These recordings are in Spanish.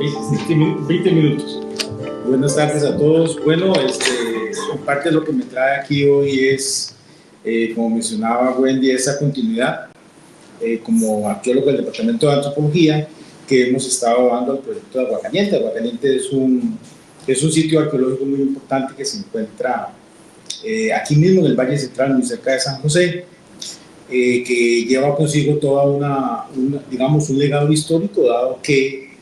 20 minutos. Buenas tardes a todos. Bueno, parte de lo que me trae aquí hoy es, como mencionaba Wendy, esa continuidad como arqueólogo del Departamento de Antropología que hemos estado dando al proyecto de Aguacaliente. Aguacaliente es un sitio arqueológico muy importante que se encuentra aquí mismo en el Valle Central, muy cerca de San José, que lleva consigo toda digamos, un legado histórico, dado que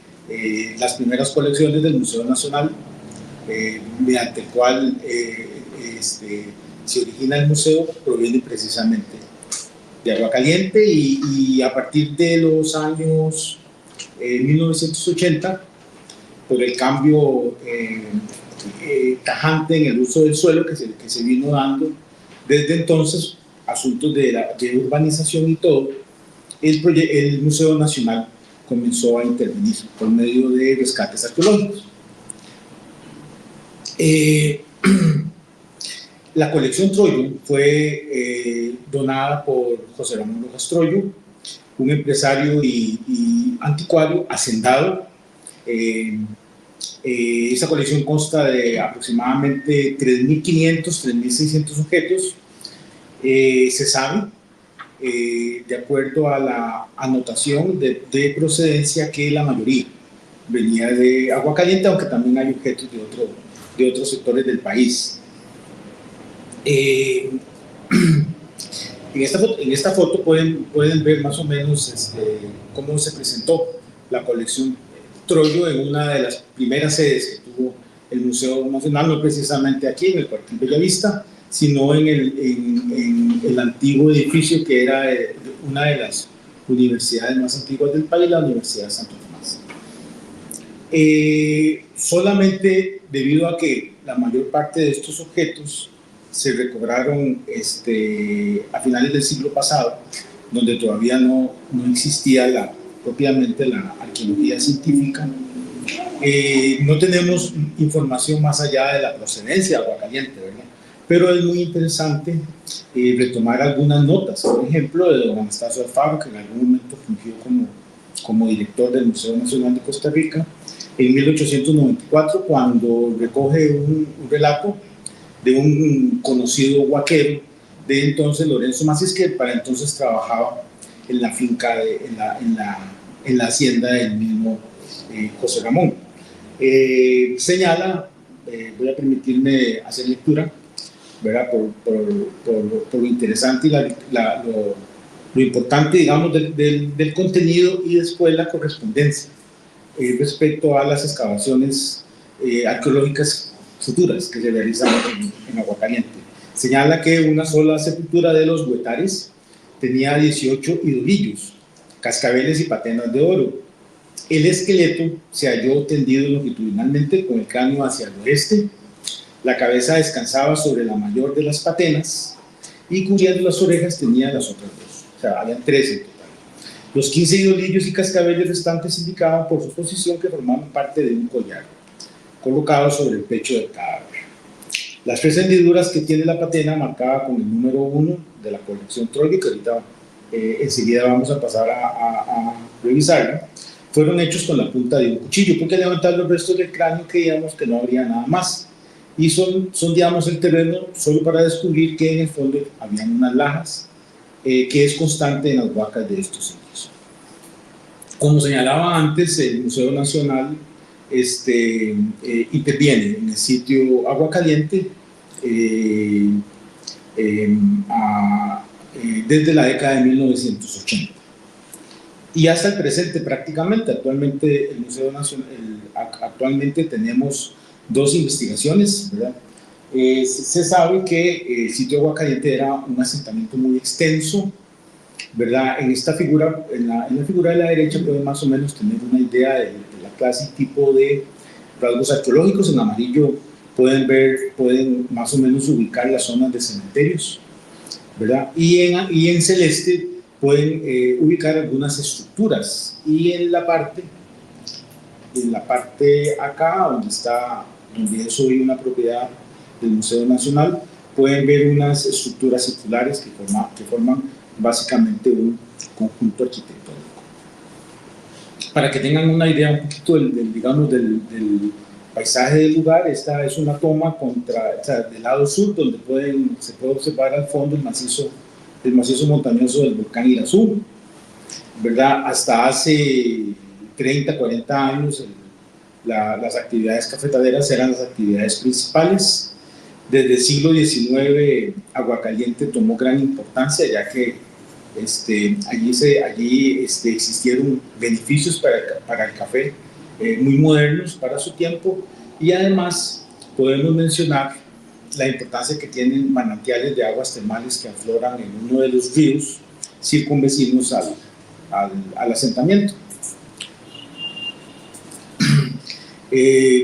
las primeras colecciones del Museo Nacional, mediante el cual se origina el museo, provienen precisamente de Aguacaliente, y a partir de los años 1980, por el cambio tajante en el uso del suelo que se vino dando desde entonces, asuntos de urbanización y todo, el Museo Nacional comenzó a intervenir por medio de rescates arqueológicos. La colección Troyo fue donada por José Ramón Rojas Troyo, un empresario y anticuario hacendado. Esa colección consta de aproximadamente 3.500, 3.600 objetos. Se sabe, de acuerdo a la anotación de procedencia, que la mayoría venía de Aguacaliente, aunque también hay objetos de otros sectores del país. En esta foto pueden ver más o menos cómo se presentó la colección Troyo en una de las primeras sedes que tuvo el Museo Nacional, no precisamente aquí en el cuartel Bellavista, sino en el antiguo edificio que era una de las universidades más antiguas del país, la Universidad de Santo Tomás. Solamente debido a que la mayor parte de estos objetos se recobraron a finales del siglo pasado, donde todavía no existía propiamente la arqueología científica, no tenemos información más allá de la procedencia de Aguacaliente, ¿verdad? Pero es muy interesante retomar algunas notas, por ejemplo, de don Anastasio Alfaro, que en algún momento fungió como director del Museo Nacional de Costa Rica, en 1894, cuando recoge un relato de un conocido huaquero de entonces, Lorenzo Macías, que para entonces trabajaba en la finca, en la hacienda del mismo José Ramón. Señala, voy a permitirme hacer lectura, ¿verdad? Por lo interesante y lo importante, digamos, del contenido, y después la correspondencia respecto a las excavaciones arqueológicas futuras que se realizan en Aguacaliente. Señala que una sola sepultura de los Huetares tenía 18 idolillos, cascabeles y patenas de oro. El esqueleto se halló tendido longitudinalmente con el cráneo hacia el oeste. La cabeza descansaba sobre la mayor de las patenas y cubriendo las orejas tenía las otras dos. O sea, habían 13 en total. Los 15 idolillos y cascabeles restantes indicaban por su posición que formaban parte de un collar colocado sobre el pecho del cadáver. Las 3 hendiduras que tiene la patena, marcada con el número 1 de la colección Troyo, que ahorita enseguida vamos a pasar a revisarla, fueron hechos con la punta de un cuchillo, porque al levantar los restos del cráneo creíamos que no habría nada más. Y sondeamos el terreno solo para descubrir que en el fondo habían unas lajas, que es constante en las huacas de estos sitios. Como señalaba antes, el Museo Nacional interviene en el sitio Aguacaliente desde la década de 1980 y hasta el presente prácticamente. Actualmente el Museo Nacional, actualmente tenemos 2 investigaciones, ¿verdad? Se sabe que el sitio Aguacaliente era un asentamiento muy extenso, ¿verdad? En esta figura, en la figura de la derecha, pueden más o menos tener una idea de la clase y tipo de rasgos arqueológicos. En amarillo pueden más o menos ubicar las zonas de cementerios, ¿verdad? Y en celeste pueden ubicar algunas estructuras. Y en la parte acá, donde es hoy una propiedad del Museo Nacional, pueden ver unas estructuras circulares que forman básicamente un conjunto arquitectónico. Para que tengan una idea un poquito digamos, del paisaje del lugar, esta es una toma o sea, del lado sur, donde se puede observar al fondo el macizo montañoso del volcán Irazú, ¿verdad? Hasta hace 30, 40 años las actividades cafetaleras eran las actividades principales. Desde el siglo XIX, Aguacaliente tomó gran importancia, ya que allí existieron beneficios para el café muy modernos para su tiempo, y además podemos mencionar la importancia que tienen manantiales de aguas termales que afloran en uno de los ríos circunvecinos al asentamiento.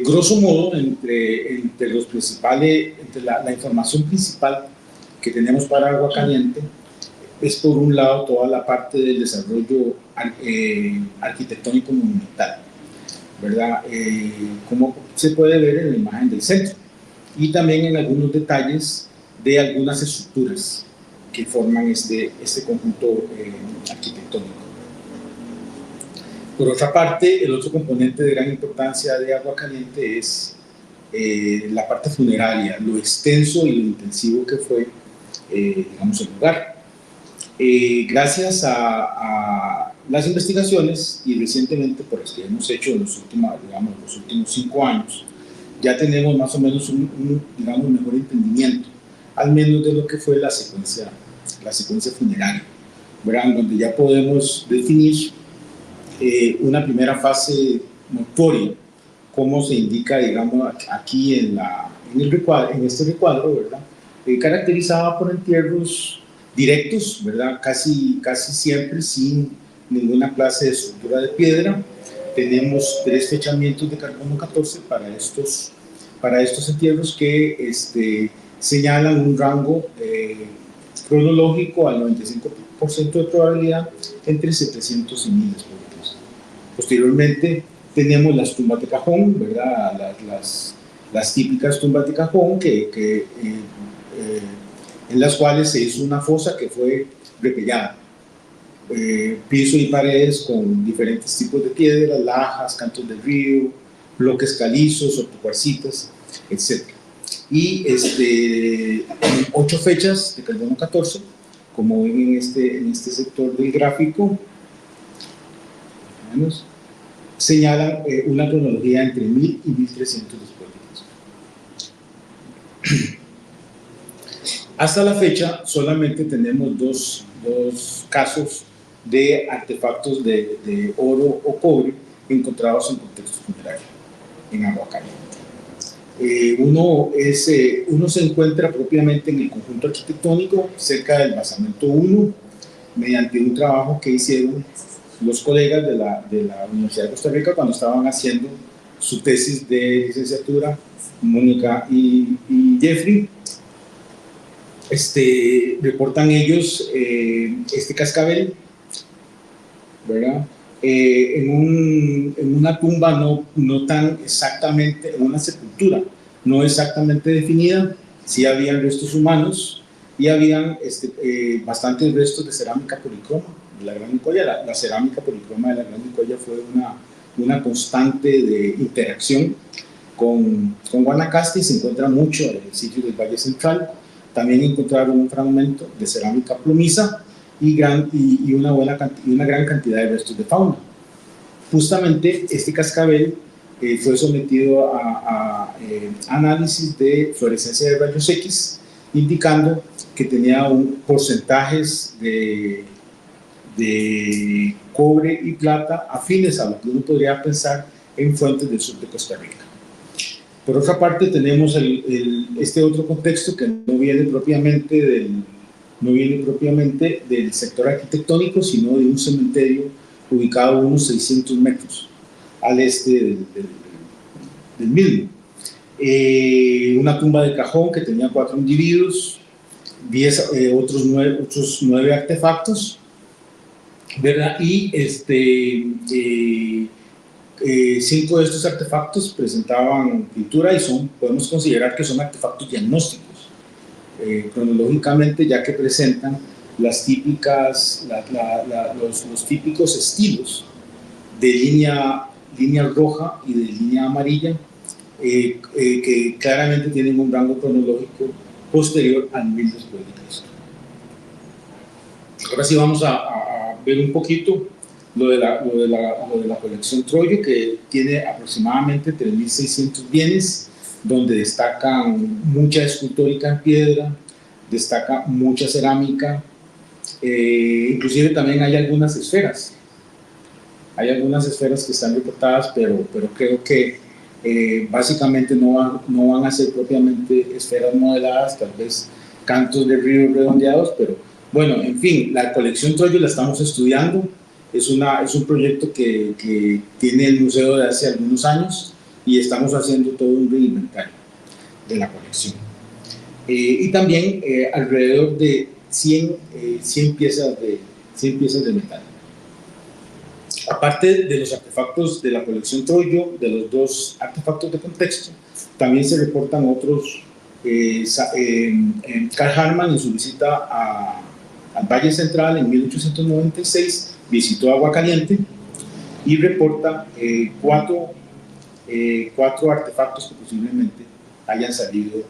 Grosso modo, entre los principales, la información principal que tenemos para Aguacaliente es, por un lado, toda la parte del desarrollo arquitectónico monumental, ¿verdad? Como se puede ver en la imagen del centro, y también en algunos detalles de algunas estructuras que forman este conjunto arquitectónico. Por otra parte, el otro componente de gran importancia de Aguacaliente es la parte funeraria, lo extenso y lo intensivo que fue, digamos, el lugar. Gracias a las investigaciones y recientemente por las que hemos hecho en los últimos 5 años, ya tenemos más o menos un mejor entendimiento, al menos de lo que fue la secuencia funeraria, ¿verdad? Donde ya podemos definir una primera fase mortuoria, como se indica, digamos, aquí en este recuadro, ¿verdad? Caracterizada por entierros directos, ¿verdad? Casi siempre sin ninguna clase de estructura de piedra. Tenemos 3 fechamientos de carbono 14 para estos entierros que señalan un rango cronológico al 95% de probabilidad entre 700 y 1000 después de Cristo. Posteriormente tenemos las tumbas de cajón, ¿verdad? Las típicas tumbas de cajón en las cuales se hizo una fosa que fue repellada. Piso y paredes con diferentes tipos de piedras, lajas, cantos del río, bloques calizos, ortocuarcitas, etc. Y 8 fechas de carbono 14, como ven en este sector del gráfico, señalan una cronología entre 1000 y 1300 después de Cristo. Hasta la fecha solamente tenemos dos casos de artefactos de oro o cobre encontrados en contexto funerario en Aguacaliente. Uno se encuentra propiamente en el conjunto arquitectónico cerca del basamento 1, mediante un trabajo que hicieron los colegas de la Universidad de Costa Rica cuando estaban haciendo su tesis de licenciatura, Mónica y Jeffrey. Reportan ellos este cascabel, ¿verdad? En una tumba no tan exactamente, en una sepultura no exactamente definida. Sí habían restos humanos y habían bastantes restos de cerámica policroma de la Gran Nicoya. La cerámica policroma de la Gran Nicoya fue una constante de interacción con Guanacaste, y se encuentra mucho en el sitio del Valle Central. También encontraron un fragmento de cerámica plomiza y una gran cantidad de restos de fauna. Justamente este cascabel fue sometido a análisis de fluorescencia de rayos X, indicando que tenía porcentajes de cobre y plata afines a lo que uno podría pensar en fuentes del sur de Costa Rica. Por otra parte, tenemos este otro contexto que no viene propiamente del sector arquitectónico, sino de un cementerio ubicado a unos 600 metros al este del mismo. Una tumba de cajón que tenía 4 individuos, otros 9 artefactos, ¿verdad? Y 5 de estos artefactos presentaban pintura y podemos considerar que son artefactos diagnósticos, cronológicamente, ya que presentan los típicos estilos de línea roja y de línea amarilla, que claramente tienen un rango cronológico posterior al 1000 después de Cristo. Ahora sí vamos a ver un poquito lo de la colección Troyo, que tiene aproximadamente 3.600 bienes, donde destacan mucha escultórica en piedra, destaca mucha cerámica, inclusive también hay algunas esferas. Hay algunas esferas que están reportadas, pero creo que básicamente no van a ser propiamente esferas modeladas, tal vez cantos de río redondeados, pero bueno, en fin, la colección Troyo la estamos estudiando. Es un proyecto que tiene el museo de hace algunos años y estamos haciendo todo un reinventario de la colección. Y también alrededor de 100 piezas de metal. Aparte de los artefactos de la colección Troyo, de los 2 artefactos de contexto, también se reportan otros. Carl Hartmann, en su visita al Valle Central en 1896, visitó Aguacaliente y reporta 4 artefactos que posiblemente hayan salido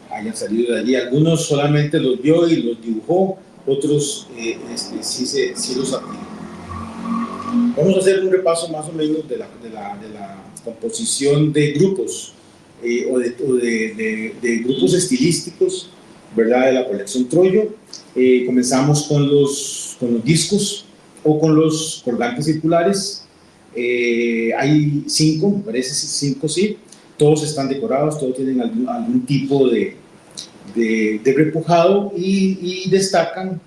de allí. Algunos solamente los vio y los dibujó, otros sí los adquirió. Vamos a hacer un repaso más o menos de la composición de grupos o de grupos estilísticos, ¿verdad?, de la colección Troyo. Comenzamos con los discos o con los colgantes circulares. Hay 5, me parece 5, sí. Todos están decorados, todos tienen algún tipo de repujado y destacan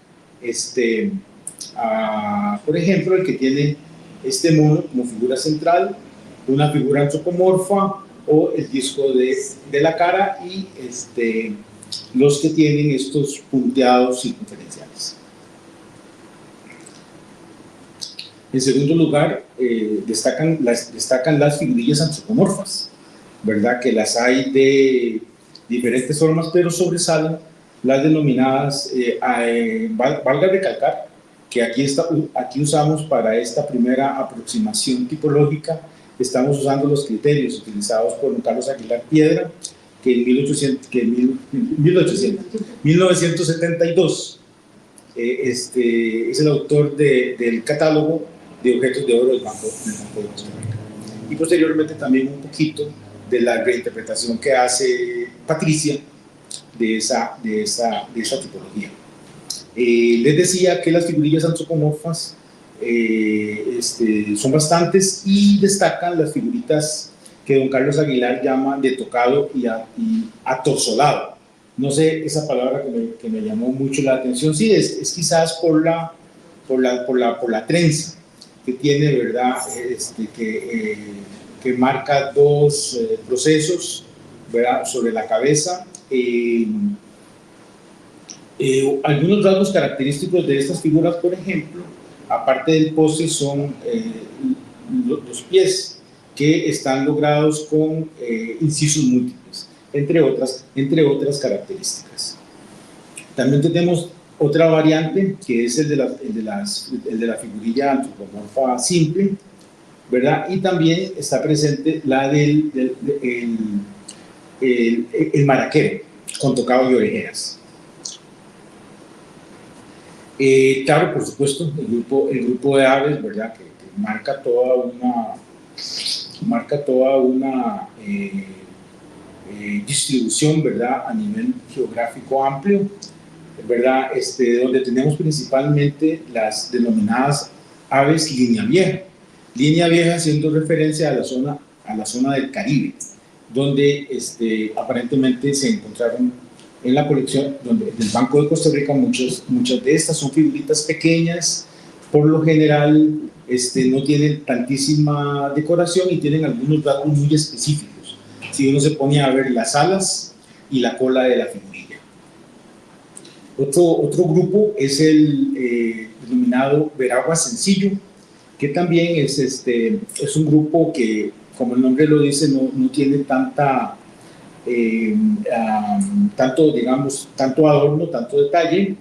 por ejemplo, el que tiene este mono como figura central, una figura antropomorfa, o el disco de la cara, y los que tienen estos punteados circunferenciales. En segundo lugar, destacan las figurillas antropomorfas, ¿verdad?, que las hay de diferentes formas, pero sobresalen las denominadas, valga recalcar, que aquí usamos para esta primera aproximación tipológica, estamos usando los criterios utilizados por Carlos Aguilar Piedra, que en 1972 es el autor del catálogo de objetos de oro del Banco de Costa Rica. Y posteriormente también un poquito de la reinterpretación que hace Patricia de esa tipología. Les decía que las figurillas antropomorfas son bastantes, y destacan las figuritas que don Carlos Aguilar llama de tocado y atorsolado. No sé, esa palabra que me llamó mucho la atención, sí, es quizás por la trenza que tiene, ¿verdad?, que marca 2 procesos, ¿verdad?, sobre la cabeza. Algunos rasgos característicos de estas figuras, por ejemplo, aparte del pose, son los pies, que están logrados con incisos múltiples, entre otras características. También tenemos otra variante, que es el de la figurilla antropomorfa simple, ¿verdad? Y también está presente la del maraquero, con tocado y orejeras. Claro, por supuesto, el grupo de aves, ¿verdad?, que marca toda una distribución, ¿verdad?, a nivel geográfico amplio, ¿verdad?, donde tenemos principalmente las denominadas aves línea vieja, haciendo referencia a la zona del Caribe, donde aparentemente se encontraron en la colección del Banco de Costa Rica. Muchas de estas son figuritas pequeñas, por lo general no tienen tantísima decoración y tienen algunos rasgos muy específicos. Si uno se pone a ver las alas y la cola de la figurilla. Otro grupo es el denominado veragua sencillo, que también es un grupo que, como el nombre lo dice, no tiene tanto adorno, tanto detalle,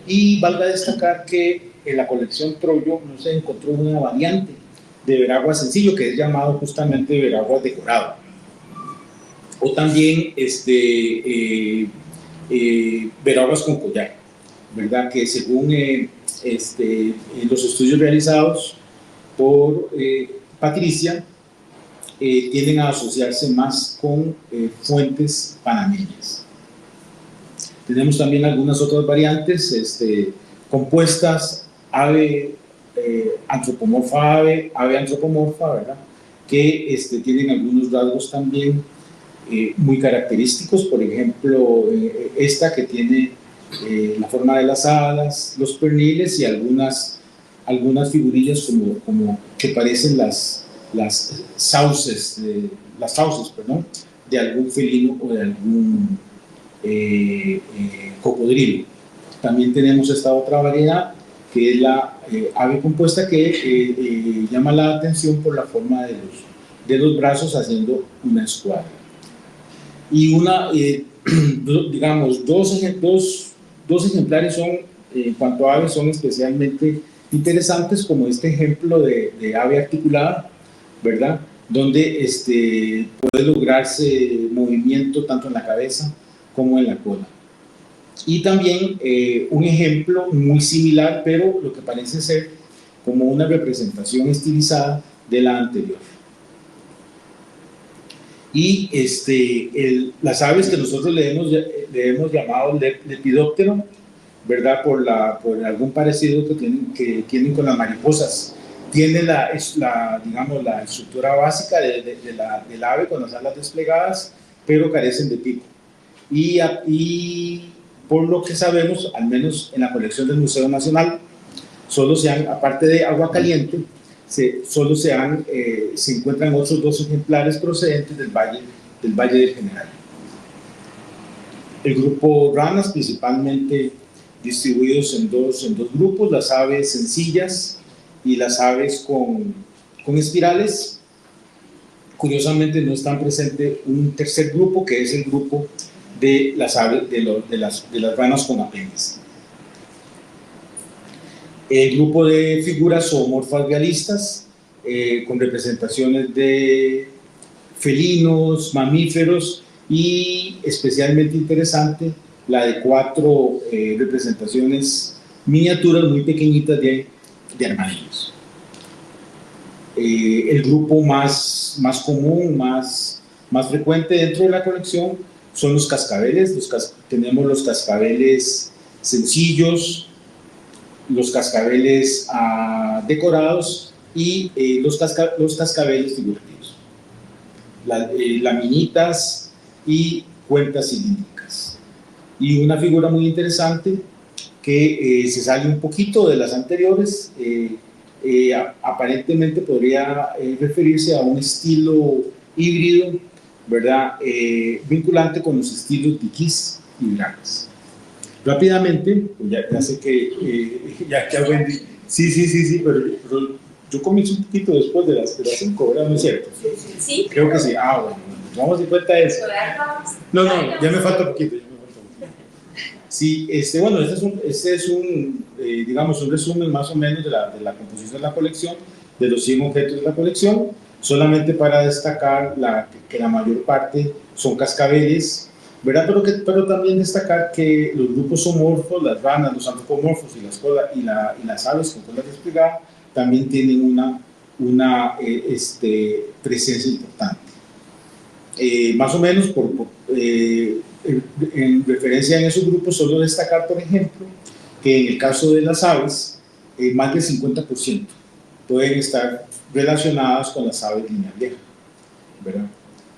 y valga destacar que en la colección Troyo no se encontró una variante de veragua sencillo, que es llamado justamente veragua decorado. O también veraguas con collar, ¿verdad? Que según los estudios realizados por Patricia, tienden a asociarse más con fuentes panameñas. Tenemos también algunas otras variantes compuestas, ave antropomorfa, ave antropomorfa, ¿verdad? Que tienen algunos rasgos también muy característicos, por ejemplo, esta que tiene la forma de las alas, los perniles y algunas figurillas como que parecen las sauces, perdón, de algún felino o de algún cocodrilo. También tenemos esta otra variedad que es la ave compuesta, que llama la atención por la forma de los brazos haciendo una escuadra. Y digamos, dos ejemplares son, en cuanto a aves, son especialmente interesantes, como este ejemplo de ave articulada, ¿verdad? Donde puede lograrse movimiento tanto en la cabeza como en la cola. Y también un ejemplo muy similar, pero lo que parece ser como una representación estilizada de la anterior. Y las aves que nosotros le hemos llamado lepidóptero, ¿verdad? Por algún parecido que tienen con las mariposas. Tiene digamos, la estructura básica del ave con las alas desplegadas, pero carecen de pico. Y por lo que sabemos, al menos en la colección del Museo Nacional, solo aparte de agua caliente, solo se encuentran otros 2 ejemplares procedentes del Valle del General. El grupo ranas, principalmente distribuidos en dos grupos, las aves sencillas y las aves con espirales. Curiosamente no están presente un tercer grupo, que es el grupo de las aves, de las ranas con apéndice. El grupo de figuras zoomorfas realistas, con representaciones de felinos, mamíferos, y especialmente interesante la de 4 representaciones miniaturas muy pequeñitas de armadillos. El grupo más común, más frecuente dentro de la colección son los cascabeles. Tenemos los cascabeles sencillos, los cascabeles decorados y los cascabeles figurativos, laminitas y cuentas cilíndricas. Y una figura muy interesante que se sale un poquito de las anteriores, aparentemente podría referirse a un estilo híbrido, ¿verdad? Vinculante con los estilos Dickees y Brandes. Rápidamente, pues ya sé que ya que Wendy, sí, pero yo comienzo un poquito después de las 5, ¿verdad? ¿No es cierto? Sí. Creo que sí. Bueno, vamos a dar cuenta de eso. No, ya me falta poquito. Sí, bueno, este es digamos, un resumen más o menos de la composición de la colección, de los 100 objetos de la colección, solamente para destacar que la mayor parte son cascabeles, ¿verdad? Pero también destacar que los grupos zoomorfos, las ranas, los antropomorfos y las aves con cola desplegada también tienen una presencia importante. Más o menos en referencia en esos grupos, solo destacar, por ejemplo, que en el caso de las aves, más del 50% pueden estar relacionadas con las aves línea vieja, ¿verdad?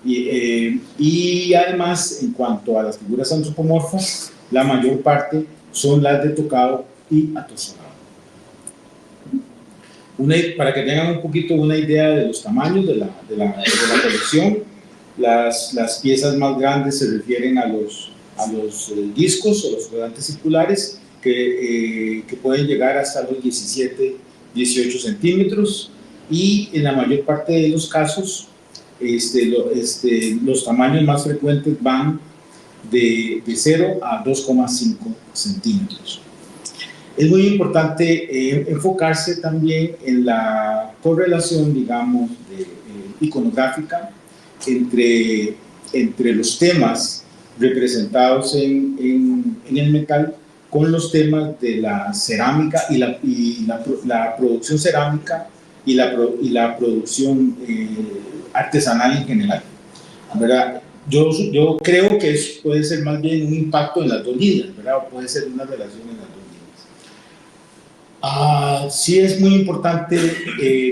Y además, en cuanto a las figuras antropomorfas, la mayor parte son las de tocado y atozonado. Para que tengan un poquito una idea de los tamaños de la colección, las piezas más grandes se refieren a los discos o los cuadrantes circulares que pueden llegar hasta los 17-18 centímetros, y en la mayor parte de los casos los tamaños más frecuentes van de 0 a 2,5 centímetros. Es muy importante enfocarse también en la correlación, digamos, iconográfica entre los temas representados en el metal con los temas de la cerámica la producción cerámica y la producción artesanal en general, ¿verdad? Yo creo que puede ser más bien un impacto en las dos líneas, ¿verdad? O puede ser una relación en las dos líneas. Sí es muy importante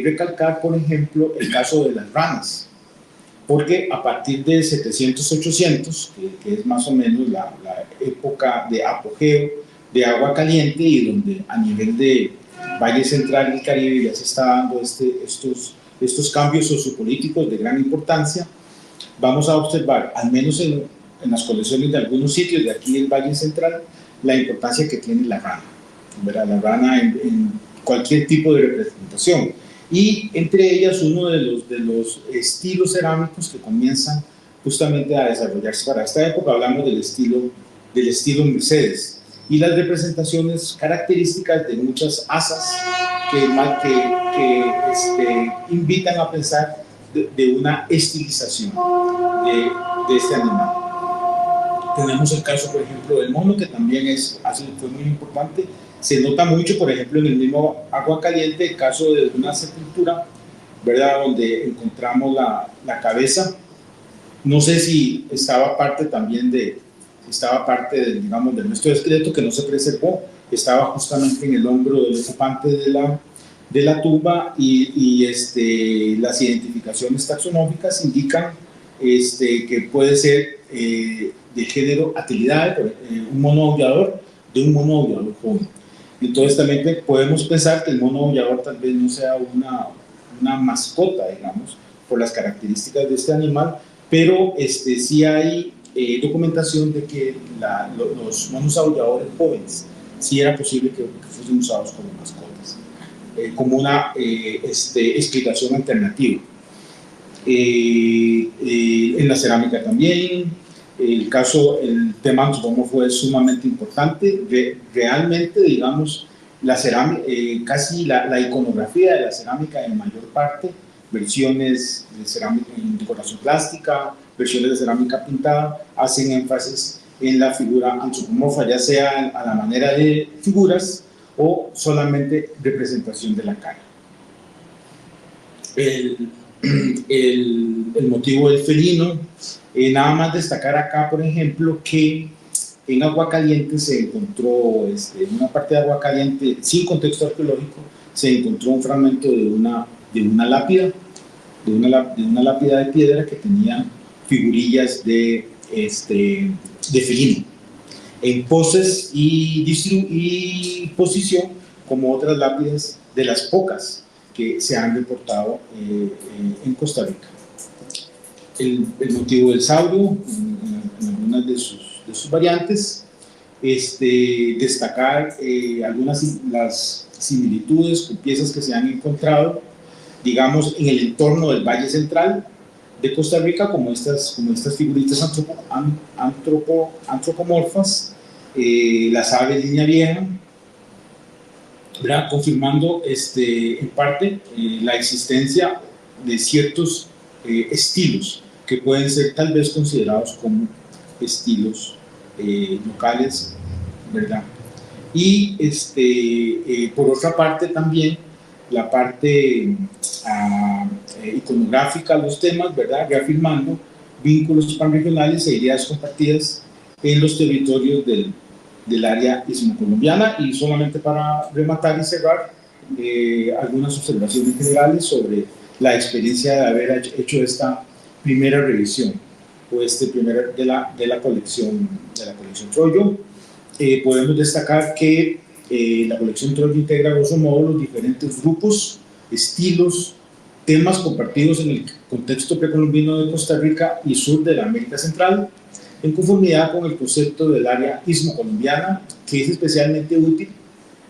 recalcar, por ejemplo, el caso de las ranas, porque a partir de 700-800, que es más o menos la época de apogeo de agua caliente y donde a nivel de Valle Central y Caribe ya se está dando estos cambios sociopolíticos de gran importancia, vamos a observar, al menos en las colecciones de algunos sitios de aquí del Valle Central, la importancia que tiene la rana, ¿verdad? La rana en cualquier tipo de representación. Y entre ellas uno de los estilos cerámicos que comienzan justamente a desarrollarse para esta época, hablamos del estilo Mercedes, y las representaciones características de muchas asas que invitan a pensar de una estilización de este animal. Tenemos el caso, por ejemplo, del mono, que también fue muy importante. Se nota mucho, por ejemplo, en el mismo agua caliente, el caso de una sepultura, ¿verdad? Donde encontramos la cabeza. No sé si estaba parte también digamos, de nuestro esqueleto que no se preservó, estaba justamente en el hombro del ocupante de la tumba y las identificaciones taxonómicas indican que puede ser de género Atelidae, un mono aullador, de un mono aullador joven. Entonces también podemos pensar que el mono aullador tal vez no sea una mascota, digamos, por las características de este animal, pero sí hay documentación de que los monos aulladores jóvenes sí era posible que fuesen usados como mascotas, como una explicación alternativa. En la cerámica también, el tema antropomorfo es sumamente importante. Realmente, digamos, la cerámica, casi la iconografía de la cerámica en mayor parte, versiones de cerámica en decoración plástica, versiones de cerámica pintada, hacen énfasis en la figura antropomorfa, ya sea a la manera de figuras o solamente representación de la cara. El motivo del felino, nada más destacar acá, por ejemplo, que en agua caliente se encontró, en una parte de agua caliente, sin contexto arqueológico, se encontró un fragmento de una lápida, de una lápida de piedra que tenía figurillas de felino, en poses y posición como otras lápidas de las pocas que se han reportado en Costa Rica. El motivo del saurio, en algunas de sus variantes, destacar las similitudes con piezas que se han encontrado, digamos, en el entorno del Valle Central de Costa Rica, como estas figuritas antropomorfas, las aves línea vieja, ¿verdad? Confirmando en parte la existencia de ciertos estilos que pueden ser tal vez considerados como estilos locales, ¿verdad? Y por otra parte también la parte iconográfica, los temas, ¿verdad? Reafirmando vínculos panregionales e ideas compartidas en los territorios del área ismocolombiana. Y solamente para rematar y cerrar, algunas observaciones generales sobre la experiencia de haber hecho esta primera revisión o de la colección Troyo. Podemos destacar que la colección Troyo integra a grosso modo los diferentes grupos, estilos, temas compartidos en el contexto precolombino de Costa Rica y sur de la América Central, en conformidad con el concepto del área ismocolombiana, que es especialmente útil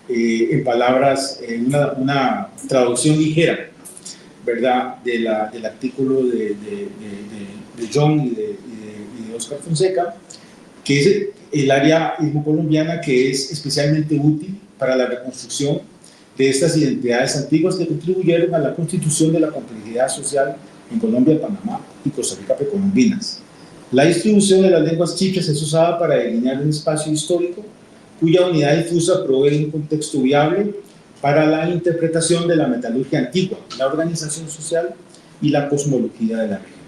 en palabras, en una traducción ligera, ¿verdad?, del artículo de John y de Oscar Fonseca, que es el área ismocolombiana, que es especialmente útil para la reconstrucción de estas identidades antiguas que contribuyeron a la constitución de la complejidad social en Colombia, Panamá y Costa Rica precolombinas. La distribución de las lenguas chichas es usada para delinear un espacio histórico cuya unidad difusa provee un contexto viable para la interpretación de la metalurgia antigua, la organización social y la cosmología de la región.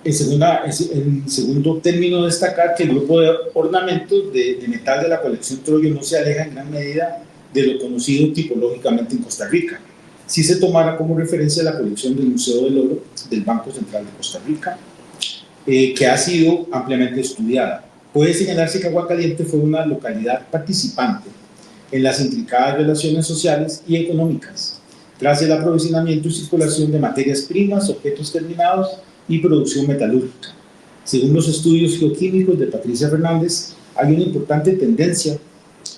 En segundo término, destacar que el grupo de ornamentos de metal de la colección Troyo no se aleja en gran medida de lo conocido tipológicamente en Costa Rica, si se tomara como referencia la colección del Museo del Oro del Banco Central de Costa Rica, que ha sido ampliamente estudiada. Puede señalarse que Aguacaliente fue una localidad participante en las intricadas relaciones sociales y económicas, tras el aprovisionamiento y circulación de materias primas, objetos terminados y producción metalúrgica. Según los estudios geoquímicos de Patricia Fernández, hay una importante tendencia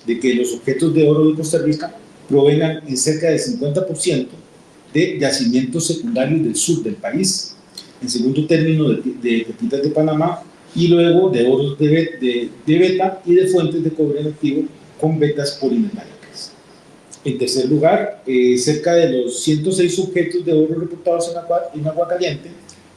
de que los objetos de oro de Costa Rica provengan en cerca del 50% de yacimientos secundarios del sur del país, en segundo término de pepitas de Panamá, y luego de oros de beta y de fuentes de cobre activo con vetas polimetálicas. En tercer lugar, cerca de los 106 objetos de oro reportados en Aguacaliente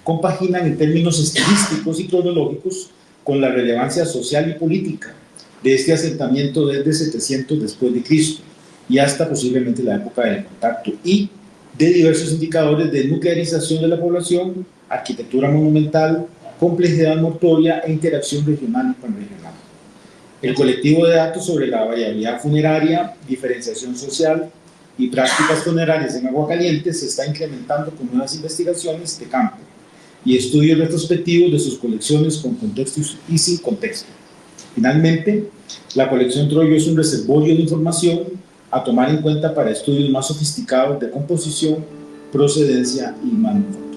compaginan en términos estilísticos y cronológicos con la relevancia social y política de este asentamiento desde 700 después de Cristo y hasta posiblemente la época del contacto, y de diversos indicadores de nuclearización de la población, arquitectura monumental, complejidad mortuoria e interacción regional y panregional. El colectivo de datos sobre la variabilidad funeraria, diferenciación social y prácticas funerarias en Aguacaliente se está incrementando con nuevas investigaciones de campo y estudios retrospectivos de sus colecciones con contexto y sin contexto. Finalmente, la colección Troyo es un reservorio de información a tomar en cuenta para estudios más sofisticados de composición, procedencia y manufactura.